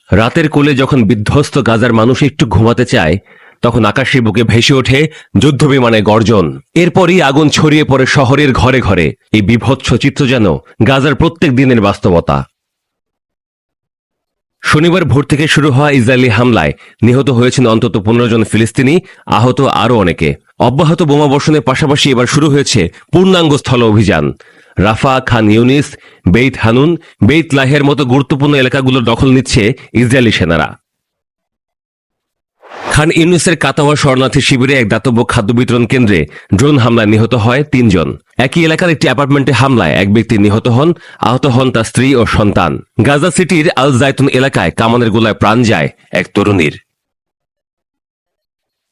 রাতের কোলে যখন বিধ্বস্ত গাজার মানুষ একটু ঘুমাতে চায়, তখন আকাশের বুকে ভেসে ওঠে যুদ্ধবিমানের গর্জন। এরপরই আগুন ছড়িয়ে পড়ে শহরের ঘরে ঘরে। এই বিভৎস চিত্র যেন গাজার প্রত্যেক দিনের বাস্তবতা। শনিবার ভোর থেকে শুরু হওয়া ইসরায়েলি হামলায় নিহত হয়েছেন অন্তত 15 জন ফিলিস্তিনি, আহত আরও অনেকে। অব্যাহত বোমাবর্ষণের পাশাপাশি এবার শুরু হয়েছে পূর্ণাঙ্গ স্থল অভিযান। রাফা, খান ইউনিস, বেইত হানুন, বেইত লাহের মতো গুরুত্বপূর্ণ এলাকাগুলোর দখল নিচ্ছে ইসরায়েলি সেনারা। খান ইউনিসের কাতাওয়া শরণার্থী শিবিরে এক দাতব্য খাদ্য বিতরণ কেন্দ্রে ড্রোন হামলায় নিহত হয় 3 জন। একই এলাকার একটি অ্যাপার্টমেন্টে হামলায় এক ব্যক্তি নিহত হন, আহত হন তার স্ত্রী ও সন্তান। গাজা সিটির আল জাইতুন এলাকায় কামানের গোলায় প্রাণ যায় এক তরুণীর।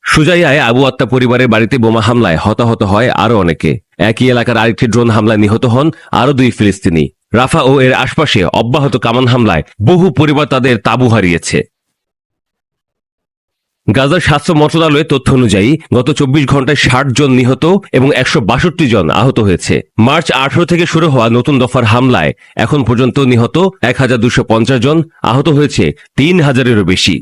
সুজাইয়ায় আবু আত্তা পরিবারের বাড়িতে বোমা হামলায় হতাহত হয় আরও অনেকে। একই এলাকার আরেকটি ড্রোন হামলায় নিহত হন আরও 2 ফিলিস্তিনি। রাফা ও এর আশপাশে অব্যাহত কামান হামলায় বহু পরিবার তাদের তাঁবু হারিয়েছে। গাজার স্বাস্থ্য মন্ত্রণালয়ের তথ্য অনুযায়ী গত 24 ঘন্টায় 60 জন নিহত এবং 162 জন আহত হয়েছে। মার্চ 18 থেকে শুরু হওয়া নতুন দফার হামলায় এখন পর্যন্ত নিহত 1250 জন, আহত হয়েছে 3000-এরও বেশি।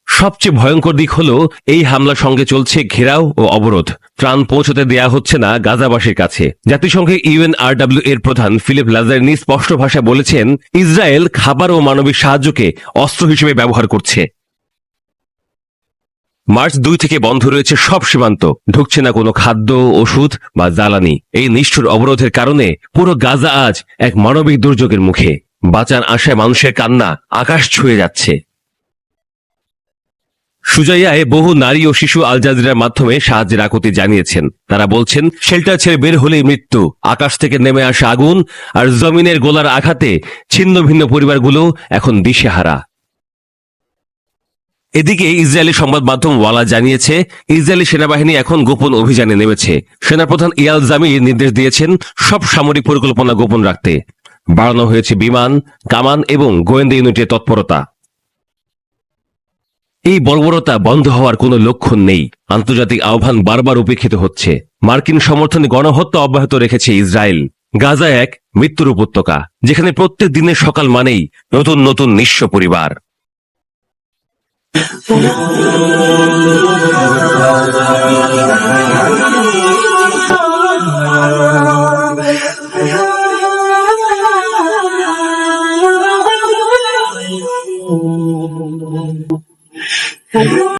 সবচেয়ে ভয়ঙ্কর দিক হলো এই হামলার সঙ্গে চলছে ঘেরাও ও অবরোধ। ত্রাণ পৌঁছতে দেয়া হচ্ছে না গাজাবাসীর কাছে। জাতিসংঘের UNRW এর প্রধান ফিলিপ লাজারিনি স্পষ্ট ভাষায় বলেছেন, ইসরায়েল খাবার ও মানবিক সাহায্যকে অস্ত্র হিসেবে ব্যবহার করছে। মার্চ 2 থেকে বন্ধ রয়েছে সব সীমান্ত, ঢুকছে না কোনো খাদ্য, ওষুধ বা জ্বালানি। এই নিষ্ঠুর অবরোধের কারণে পুরো গাজা আজ এক মানবিক দুর্যোগের মুখে। বাঁচার আশায় মানুষের কান্না আকাশ ছুঁয়ে যাচ্ছে। সুজাইয়ায় বহু নারী ও শিশু আল জাজিরার মাধ্যমে সাহায্যের আকুতি জানিয়েছেন। তারা বলছেন, শেল্টার ছেড়ে বের হলেই মৃত্যু। আকাশ থেকে নেমে আসা আগুন আর জমিনের গোলার আঘাতে ছিন্ন ভিন্ন পরিবারগুলো এখন দিশেহারা। এদিকে ইসরায়েলি সংবাদ মাধ্যম ওয়ালা জানিয়েছে, ইসরায়েলি সেনাবাহিনী এখন গোপন অভিযানে নেমেছে। সেনাপ্রধান ইয়াল জামির নির্দেশ দিয়েছেন সব সামরিক পরিকল্পনা গোপন রাখতে। বাড়ানো হয়েছে বিমান, কামান এবং গোয়েন্দা ইউনিটের তৎপরতা। এই বর্বরতা বন্ধ হওয়ার কোনো লক্ষণ নেই। আন্তর্জাতিক আহ্বান বারবার উপেক্ষিত হচ্ছে। মার্কিন সমর্থনে গণহত্যা অব্যাহত রেখেছে ইসরায়েল। গাজা এক মৃত্যুর উপত্যকা, যেখানে প্রত্যেক দিনের সকাল মানেই নতুন নতুন নিঃস্ব পরিবার।